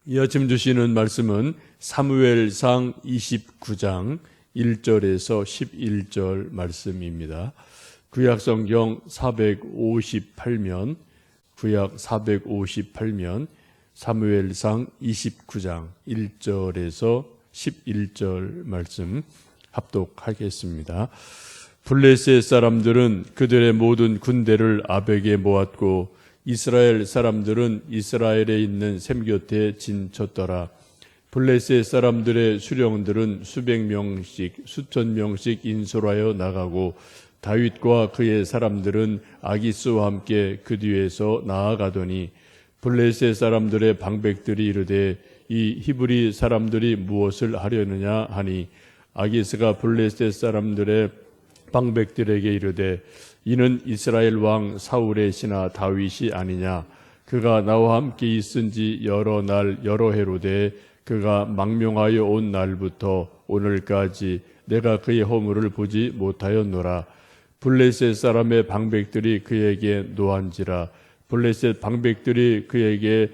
이 아침 주시는 말씀은 사무엘상 29장 1절에서 11절 말씀입니다. 구약성경 458면, 구약 458면 사무엘상 29장 1절에서 11절 말씀 합독하겠습니다. 블레셋 사람들은 그들의 모든 군대를 아벡에 모았고 이스라엘 사람들은 이스라엘에 있는 샘 곁에 진쳤더라. 블레셋 사람들의 수령들은 수백 명씩 수천 명씩 인솔하여 나가고 다윗과 그의 사람들은 아기스와 함께 그 뒤에서 나아가더니 블레셋 사람들의 방백들이 이르되 이 히브리 사람들이 무엇을 하려느냐 하니 아기스가 블레셋 사람들의 방백들에게 이르되 이는 이스라엘 왕 사울의 신하 다윗이 아니냐. 그가 나와 함께 있은 지 여러 날 여러 해로되 그가 망명하여 온 날부터 오늘까지 내가 그의 허물을 보지 못하였노라. 블레셋 사람의 방백들이 그에게 노한지라. 블레셋 방백들이 그에게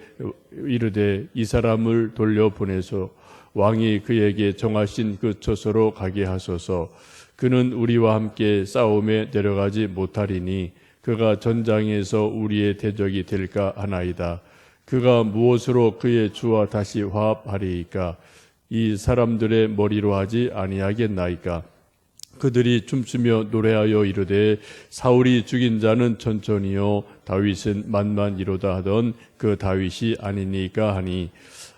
이르되 이 사람을 돌려보내소. 왕이 그에게 정하신 그 처소로 가게 하소서. 그는 우리와 함께 싸움에 내려가지 못하리니 그가 전장에서 우리의 대적이 될까 하나이다. 그가 무엇으로 그의 주와 다시 화합하리이까? 이 사람들의 머리로 하지 아니하겠나이까? 그들이 춤추며 노래하여 이르되 사울이 죽인 자는 천천히요 다윗은 만만이로다 하던 그 다윗이 아니니까 하니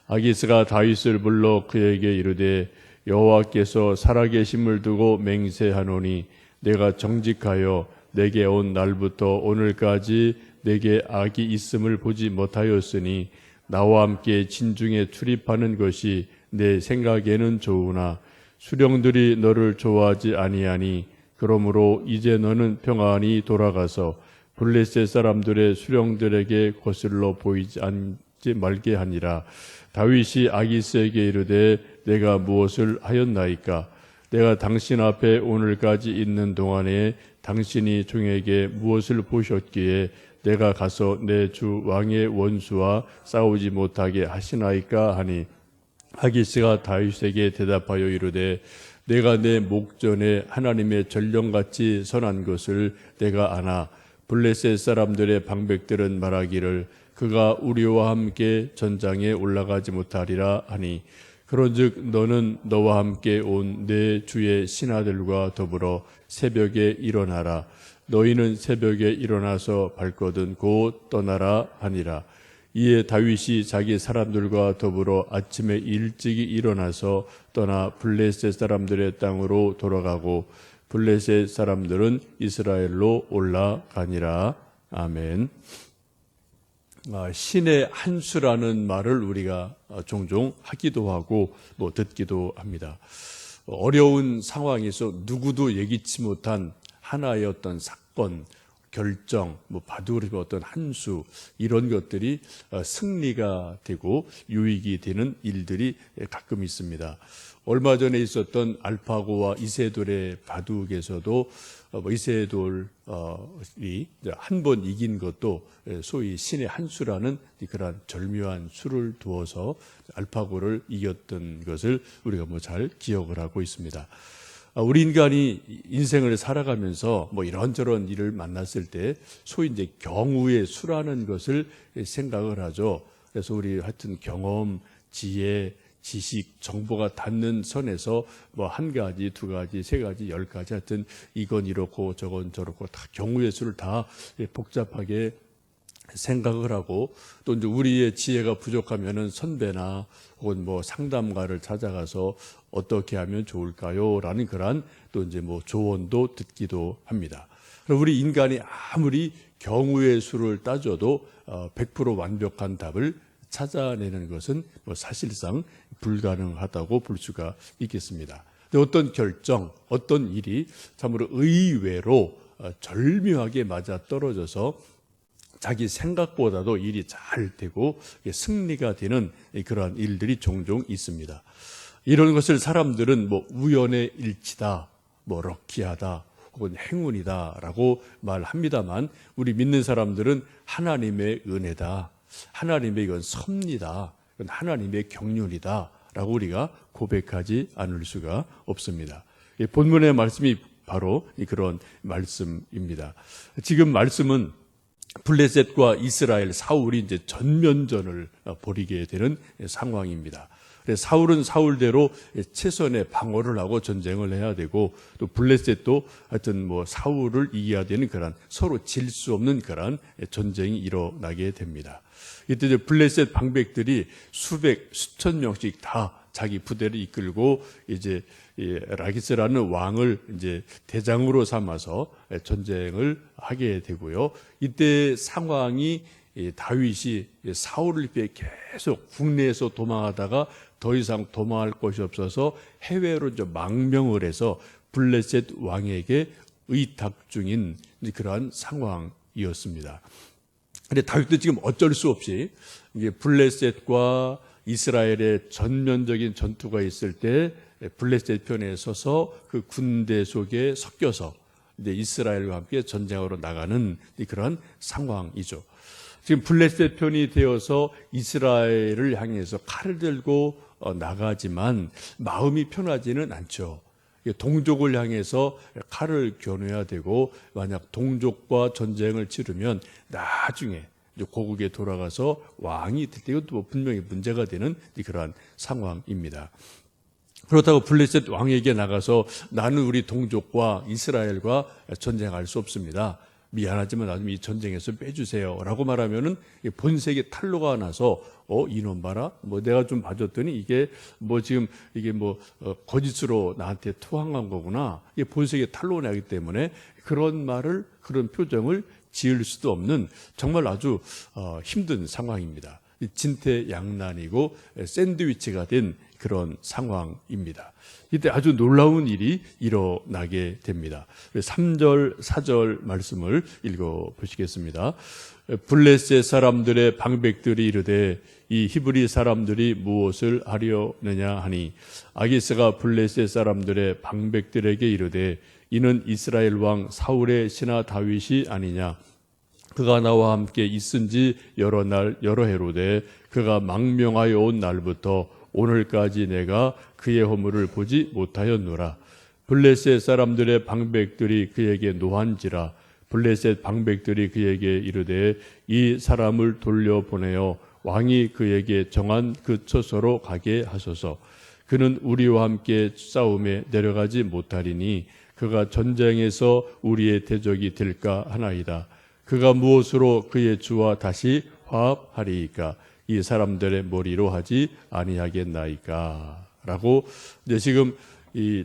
아기스가 다윗을 불러 그에게 이르되 여호와께서 살아계심을 두고 맹세하노니 내가 정직하여 내게 온 날부터 오늘까지 내게 악이 있음을 보지 못하였으니 나와 함께 진중에 출입하는 것이 내 생각에는 좋으나 수령들이 너를 좋아하지 아니하니 그러므로 이제 너는 평안히 돌아가서 블레셋 사람들의 수령들에게 거슬러 보이지 않지 말게 하니라. 다윗이 아기스에게 이르되 내가 무엇을 하였나이까? 내가 당신 앞에 오늘까지 있는 동안에 당신이 종에게 무엇을 보셨기에 내가 가서 내 주 왕의 원수와 싸우지 못하게 하시나이까 하니 아기스가 다윗에게 대답하여 이르되 내가 내 목전에 하나님의 전령같이 선한 것을 내가 아나 블레셋 사람들의 방백들은 말하기를 그가 우리와 함께 전장에 올라가지 못하리라 하니 그런즉 너는 너와 함께 온 내 주의 신하들과 더불어 새벽에 일어나라. 너희는 새벽에 일어나서 발거든 곧 떠나라 하니라. 이에 다윗이 자기 사람들과 더불어 아침에 일찍이 일어나서 떠나 블레셋 사람들의 땅으로 돌아가고 블레셋 사람들은 이스라엘로 올라가니라. 아멘. 신의 한 수라는 말을 우리가 종종 하기도 하고 듣기도 합니다. 어려운 상황에서 누구도 예기치 못한 하나의 어떤 사건, 결정, 바둑으로 어떤 한 수 이런 것들이 승리가 되고 유익이 되는 일들이 가끔 있습니다. 얼마 전에 있었던 알파고와 이세돌의 바둑에서도 이세돌이 한 번 이긴 것도 소위 신의 한 수라는 그러한 절묘한 수를 두어서 알파고를 이겼던 것을 우리가 잘 기억을 하고 있습니다. 우리 인간이 인생을 살아가면서 이런저런 일을 만났을 때 소위 이제 경우의 수라는 것을 생각을 하죠. 그래서 우리 하여튼 경험, 지혜, 지식, 정보가 닿는 선에서 한 가지, 두 가지, 세 가지, 10가지 하여튼 이건 이렇고 저건 저렇고 다 경우의 수를 다 복잡하게 생각을 하고 또 이제 우리의 지혜가 부족하면은 선배나 혹은 상담가를 찾아가서 어떻게 하면 좋을까요? 라는 그러한 또 이제 조언도 듣기도 합니다. 우리 인간이 아무리 경우의 수를 따져도 100% 완벽한 답을 찾아내는 것은 사실상 불가능하다고 볼 수가 있겠습니다. 어떤 결정, 어떤 일이 참으로 의외로 절묘하게 맞아 떨어져서 자기 생각보다도 일이 잘 되고 승리가 되는 그러한 일들이 종종 있습니다. 이런 것을 사람들은 우연의 일치다, 럭키하다, 혹은 행운이다라고 말합니다만 우리 믿는 사람들은 하나님의 은혜다, 하나님의 이건 섭니다. 그건 하나님의 경륜이다라고 우리가 고백하지 않을 수가 없습니다. 본문의 말씀이 바로 그런 말씀입니다. 지금 말씀은 블레셋과 이스라엘 사울이 이제 전면전을 벌이게 되는 상황입니다. 그래서 사울은 사울대로 최선의 방어를 하고 전쟁을 해야 되고, 또 블레셋도 하여튼 사울을 이겨야 되는 그런 서로 질 수 없는 그런 전쟁이 일어나게 됩니다. 이때 이제 블레셋 방백들이 수천 명씩 다 자기 부대를 이끌고 이제 라기스라는 왕을 이제 대장으로 삼아서 전쟁을 하게 되고요. 이때 상황이 다윗이 사울을 피해 계속 국내에서 도망하다가 더 이상 도망할 곳이 없어서 해외로 이제 망명을 해서 블레셋 왕에게 의탁 중인 그러한 상황이었습니다. 그런데 다윗도 지금 어쩔 수 없이 이게 블레셋과 이스라엘의 전면적인 전투가 있을 때 블레셋 편에 서서 그 군대 속에 섞여서 이제 이스라엘과 함께 전쟁으로 나가는 그런 상황이죠. 지금 블레셋 편이 되어서 이스라엘을 향해서 칼을 들고 나가지만 마음이 편하지는 않죠. 동족을 향해서 칼을 겨누어야 되고, 만약 동족과 전쟁을 치르면 나중에 고국에 돌아가서 왕이 될 때 이것도 분명히 문제가 되는 그러한 상황입니다. 그렇다고 블레셋 왕에게 나가서 나는 우리 동족과 이스라엘과 전쟁할 수 없습니다, 미안하지만 나 좀 이 전쟁에서 빼주세요 라고 말하면은 본색의 탄로가 나서 이놈 봐라, 내가 좀 봐줬더니 이게 지금 이게 거짓으로 나한테 투항한 거구나, 이게 본색의 탄로가 나기 때문에 그런 말을, 그런 표정을 지을 수도 없는 정말 아주 힘든 상황입니다. 진퇴양난이고 샌드위치가 된 그런 상황입니다. 이때 아주 놀라운 일이 일어나게 됩니다. 3절, 4절 말씀을 읽어보시겠습니다. 블레셋 사람들의 방백들이 이르되 이 히브리 사람들이 무엇을 하려느냐 하니, 아기스가 블레셋 사람들의 방백들에게 이르되 이는 이스라엘 왕 사울의 신하 다윗이 아니냐. 그가 나와 함께 있은 지 여러 날 여러 해로되 그가 망명하여 온 날부터 오늘까지 내가 그의 허물을 보지 못하였노라. 블레셋 사람들의 방백들이 그에게 노한지라. 블레셋 방백들이 그에게 이르되 이 사람을 돌려보내어 왕이 그에게 정한 그 처소로 가게 하소서. 그는 우리와 함께 싸움에 내려가지 못하리니 그가 전쟁에서 우리의 대적이 될까 하나이다. 그가 무엇으로 그의 주와 다시 화합하리이까? 이 사람들의 머리로 하지 아니하겠나이까? 라고 이제 지금 이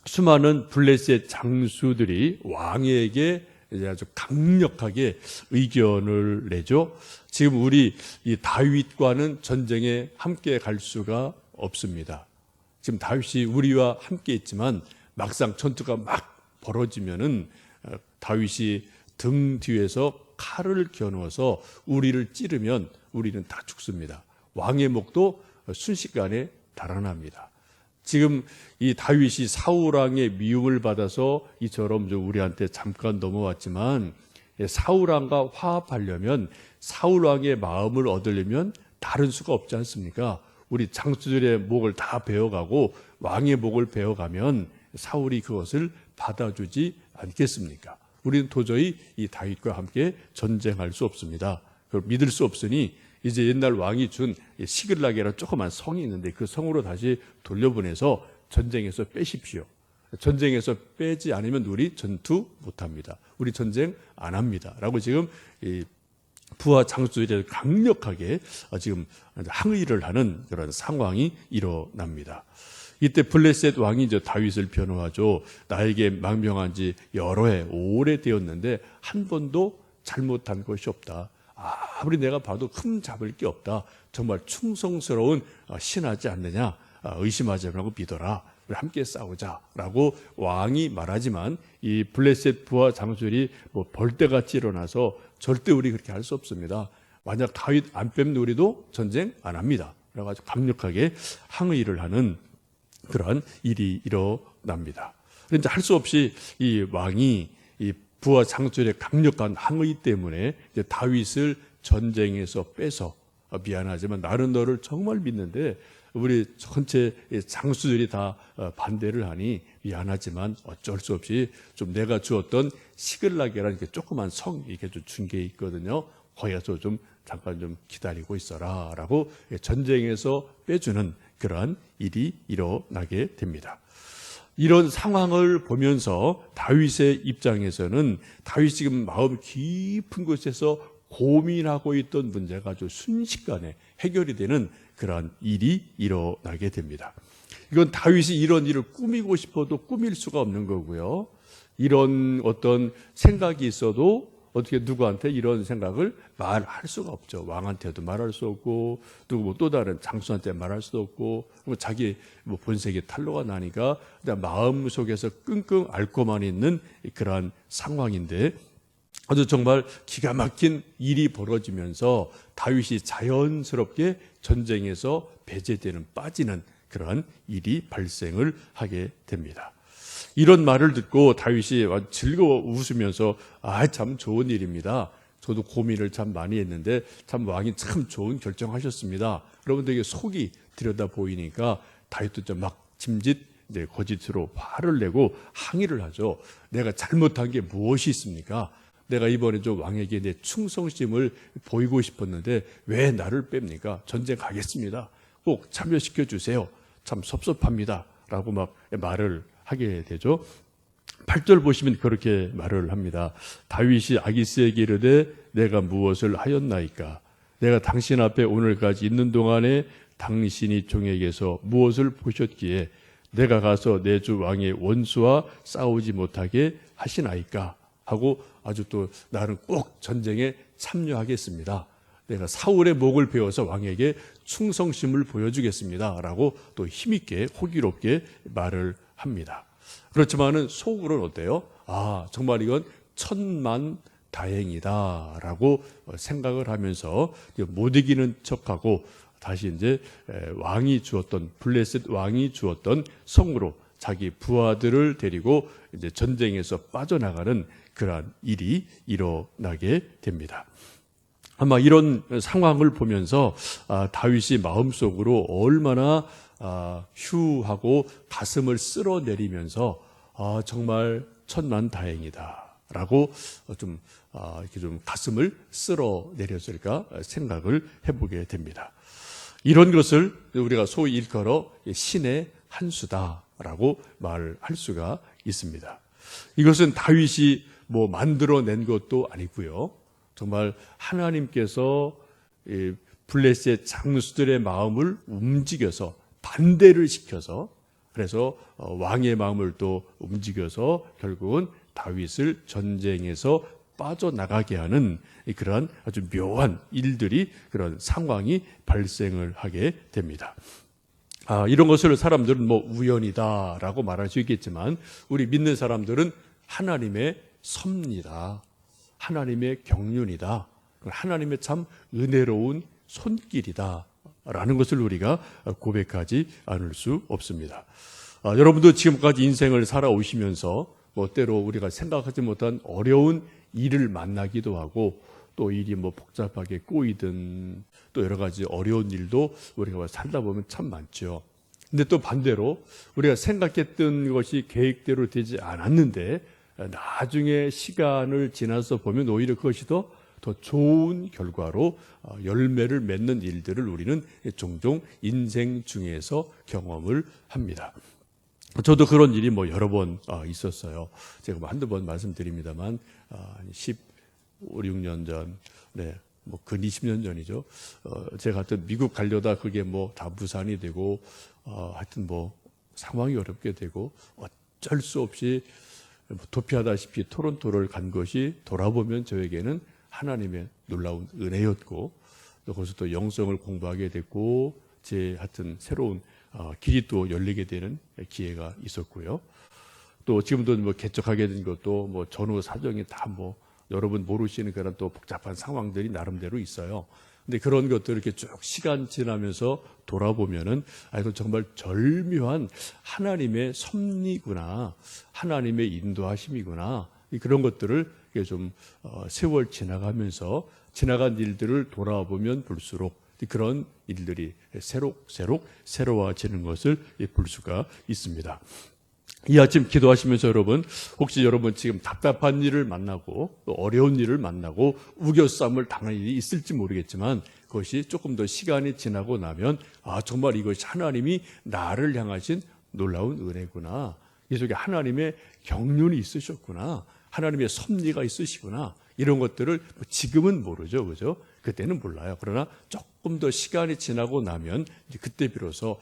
수많은 블레셋 장수들이 왕에게 이제 아주 강력하게 의견을 내죠. 지금 우리 이 다윗과는 전쟁에 함께 갈 수가 없습니다. 지금 다윗이 우리와 함께 있지만 막상 전투가 막 벌어지면은 다윗이 등 뒤에서 칼을 겨누어서 우리를 찌르면 우리는 다 죽습니다. 왕의 목도 순식간에 달아납니다. 지금 이 다윗이 사울왕의 미움을 받아서 이처럼 우리한테 잠깐 넘어왔지만, 사울왕과 화합하려면, 사울왕의 마음을 얻으려면 다른 수가 없지 않습니까? 우리 장수들의 목을 다 베어가고 왕의 목을 베어가면 사울이 그것을 받아주지 않겠습니까? 우리는 도저히 이 다윗과 함께 전쟁할 수 없습니다. 그걸 믿을 수 없으니 이제 옛날 왕이 준 시글락이라는 조그만 성이 있는데 그 성으로 다시 돌려보내서 전쟁에서 빼십시오. 전쟁에서 빼지 않으면 우리 전투 못합니다. 우리 전쟁 안 합니다. 라고 지금 이 부하 장수들이 강력하게 지금 항의를 하는 그런 상황이 일어납니다. 이때 블레셋 왕이 이제 다윗을 변호하죠. 나에게 망명한 지 여러 해, 오래 되었는데 한 번도 잘못한 것이 없다. 아무리 내가 봐도 흠 잡을 게 없다. 정말 충성스러운 신하지 않느냐. 의심하지 말고 믿어라. 우리 함께 싸우자라고 왕이 말하지만 이 블레셋 부하 장수들이 벌떼같이 일어나서 절대 우리 그렇게 할 수 없습니다. 만약 다윗 안 빼면 우리도 전쟁 안 합니다. 그래가지고 강력하게 항의를 하는 그러한 일이 일어납니다. 그런데 할 수 없이 이 왕이 이 부하 장수들의 강력한 항의 때문에 이제 다윗을 전쟁에서 빼서 미안하지만 나는 너를 정말 믿는데 우리 전체 장수들이 다 반대를 하니 미안하지만 어쩔 수 없이 좀 내가 주었던 시글락이라는 조그만 성 이렇게 좀 준 게 있거든요. 거기 가서 좀 잠깐 좀 기다리고 있어라 라고 전쟁에서 빼주는 그러한 일이 일어나게 됩니다. 이런 상황을 보면서 다윗의 입장에서는 다윗이 지금 마음 깊은 곳에서 고민하고 있던 문제가 아주 순식간에 해결이 되는 그러한 일이 일어나게 됩니다. 이건 다윗이 이런 일을 꾸미고 싶어도 꾸밀 수가 없는 거고요. 이런 어떤 생각이 있어도 어떻게 누구한테 이런 생각을 말할 수가 없죠. 왕한테도 말할 수 없고 누구 또 다른 장수한테 말할 수도 없고 자기 본색이 탄로가 나니까 그냥 마음 속에서 끙끙 앓고만 있는 그러한 상황인데 아주 정말 기가 막힌 일이 벌어지면서 다윗이 자연스럽게 전쟁에서 배제되는 빠지는 그러한 일이 발생을 하게 됩니다. 이런 말을 듣고 다윗이 즐거워 웃으면서 참 좋은 일입니다. 저도 고민을 참 많이 했는데 참 왕이 참 좋은 결정하셨습니다. 그러면 되게 속이 들여다 보이니까 다윗도 좀 막 짐짓 거짓으로 화를 내고 항의를 하죠. 내가 잘못한 게 무엇이 있습니까? 내가 이번에 좀 왕에게 내 충성심을 보이고 싶었는데 왜 나를 뺍니까? 전쟁 가겠습니다. 꼭 참여시켜 주세요. 참 섭섭합니다. 라고 막 말을 하게 되죠. 8절 보시면 그렇게 말을 합니다. 다윗이 아기스에게 이르되 내가 무엇을 하였나이까? 내가 당신 앞에 오늘까지 있는 동안에 당신이 종에게서 무엇을 보셨기에 내가 가서 내 주 왕의 원수와 싸우지 못하게 하시나이까? 하고 아주 또 나는 꼭 전쟁에 참여하겠습니다. 내가 사울의 목을 베어서 왕에게 충성심을 보여주겠습니다. 라고 또 힘있게 호기롭게 말을 합니다. 그렇지만은 속으로는 어때요? 정말 이건 천만 다행이다 라고 생각을 하면서 못 이기는 척하고 다시 이제 왕이 주었던 블레셋 왕이 주었던 성으로 자기 부하들을 데리고 이제 전쟁에서 빠져나가는 그러한 일이 일어나게 됩니다. 아마 이런 상황을 보면서 다윗이 마음속으로 얼마나 휴하고 가슴을 쓸어내리면서 정말 천만다행이다라고 이렇게 좀 가슴을 쓸어내렸을까 생각을 해보게 됩니다. 이런 것을 우리가 소위 일컬어 신의 한 수다라고 말할 수가 있습니다. 이것은 다윗이 만들어낸 것도 아니고요. 정말 하나님께서 블레셋 장수들의 마음을 움직여서 반대를 시켜서 그래서 왕의 마음을 또 움직여서 결국은 다윗을 전쟁에서 빠져나가게 하는 그러한 아주 묘한 일들이 그런 상황이 발생을 하게 됩니다. 이런 것을 사람들은 우연이다라고 말할 수 있겠지만 우리 믿는 사람들은 하나님의 섭니다. 하나님의 경륜이다. 하나님의 참 은혜로운 손길이다. 라는 것을 우리가 고백하지 않을 수 없습니다. 여러분도 지금까지 인생을 살아오시면서 때로 우리가 생각하지 못한 어려운 일을 만나기도 하고 또 일이 복잡하게 꼬이든 또 여러 가지 어려운 일도 우리가 살다 보면 참 많죠. 근데 또 반대로 우리가 생각했던 것이 계획대로 되지 않았는데 나중에 시간을 지나서 보면 오히려 그것이 더 좋은 결과로 열매를 맺는 일들을 우리는 종종 인생 중에서 경험을 합니다. 저도 그런 일이 여러 번 있었어요. 제가 한두 번 말씀드립니다만 15, 16년 전, 근 20년 전이죠. 제가 하여튼 미국 가려다 그게 다 무산이 되고 하여튼 상황이 어렵게 되고 어쩔 수 없이 도피하다시피 토론토를 간 것이 돌아보면 저에게는 하나님의 놀라운 은혜였고 또 거기서 또 영성을 공부하게 됐고 제 하여튼 새로운 길이 또 열리게 되는 기회가 있었고요. 또 지금도 개척하게 된 것도 전후 사정이 다 여러분 모르시는 그런 또 복잡한 상황들이 나름대로 있어요. 근데 그런 것들을 이렇게 쭉 시간 지나면서 돌아보면은 이건 정말 절묘한 하나님의 섭리구나, 하나님의 인도하심이구나. 그런 것들을 좀 세월 지나가면서 지나간 일들을 돌아보면 볼수록 그런 일들이 새록새록 새로워지는 것을 볼 수가 있습니다. 이 아침 기도하시면서 여러분, 혹시 여러분 지금 답답한 일을 만나고 또 어려운 일을 만나고 우겨싸움을 당할 일이 있을지 모르겠지만 그것이 조금 더 시간이 지나고 나면 정말 이것이 하나님이 나를 향하신 놀라운 은혜구나. 이 속에 하나님의 경륜이 있으셨구나. 하나님의 섭리가 있으시구나. 이런 것들을 지금은 모르죠. 그죠? 그때는 몰라요. 그러나 조금 더 시간이 지나고 나면 그때 비로소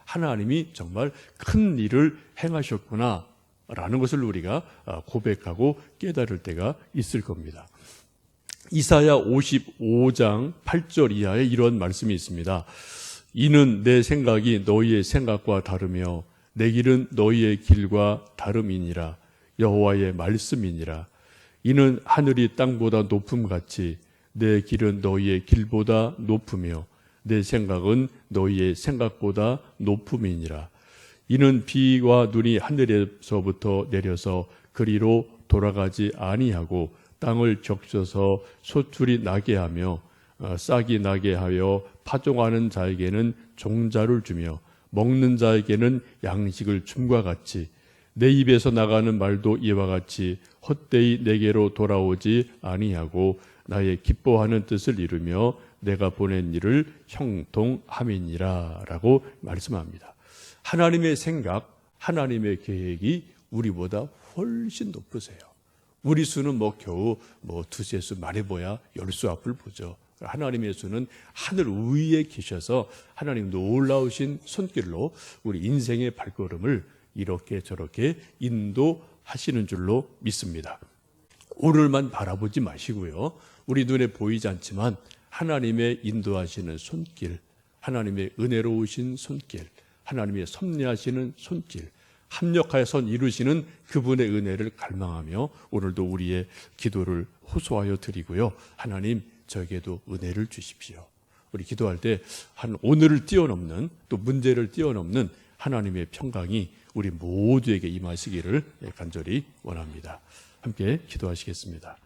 하나님이 정말 큰 일을 행하셨구나 라는 것을 우리가 고백하고 깨달을 때가 있을 겁니다. 이사야 55장 8절 이하에 이런 말씀이 있습니다. 이는 내 생각이 너희의 생각과 다르며 내 길은 너희의 길과 다름이니라. 여호와의 말씀이니라. 이는 하늘이 땅보다 높음같이 내 길은 너희의 길보다 높으며 내 생각은 너희의 생각보다 높음이니라. 이는 비와 눈이 하늘에서부터 내려서 그리로 돌아가지 아니하고 땅을 적셔서 소출이 나게 하며 싹이 나게 하여 파종하는 자에게는 종자를 주며 먹는 자에게는 양식을 줌과 같이 내 입에서 나가는 말도 이와 같이 헛되이 내게로 돌아오지 아니하고 나의 기뻐하는 뜻을 이루며 내가 보낸 일을 형통함이니라 라고 말씀합니다. 하나님의 생각, 하나님의 계획이 우리보다 훨씬 높으세요. 우리 수는 겨우 두세 수 말해봐야 10수 앞을 보죠. 하나님의 수는 하늘 위에 계셔서 하나님 놀라우신 손길로 우리 인생의 발걸음을 이렇게 저렇게 인도하시는 줄로 믿습니다. 오늘만 바라보지 마시고요. 우리 눈에 보이지 않지만 하나님의 인도하시는 손길, 하나님의 은혜로우신 손길, 하나님의 섭리하시는 손길, 합력하여 선 이루시는 그분의 은혜를 갈망하며 오늘도 우리의 기도를 호소하여 드리고요. 하나님 저에게도 은혜를 주십시오. 우리 기도할 때 오늘을 뛰어넘는 또 문제를 뛰어넘는 하나님의 평강이 우리 모두에게 임하시기를 간절히 원합니다. 함께 기도하시겠습니다.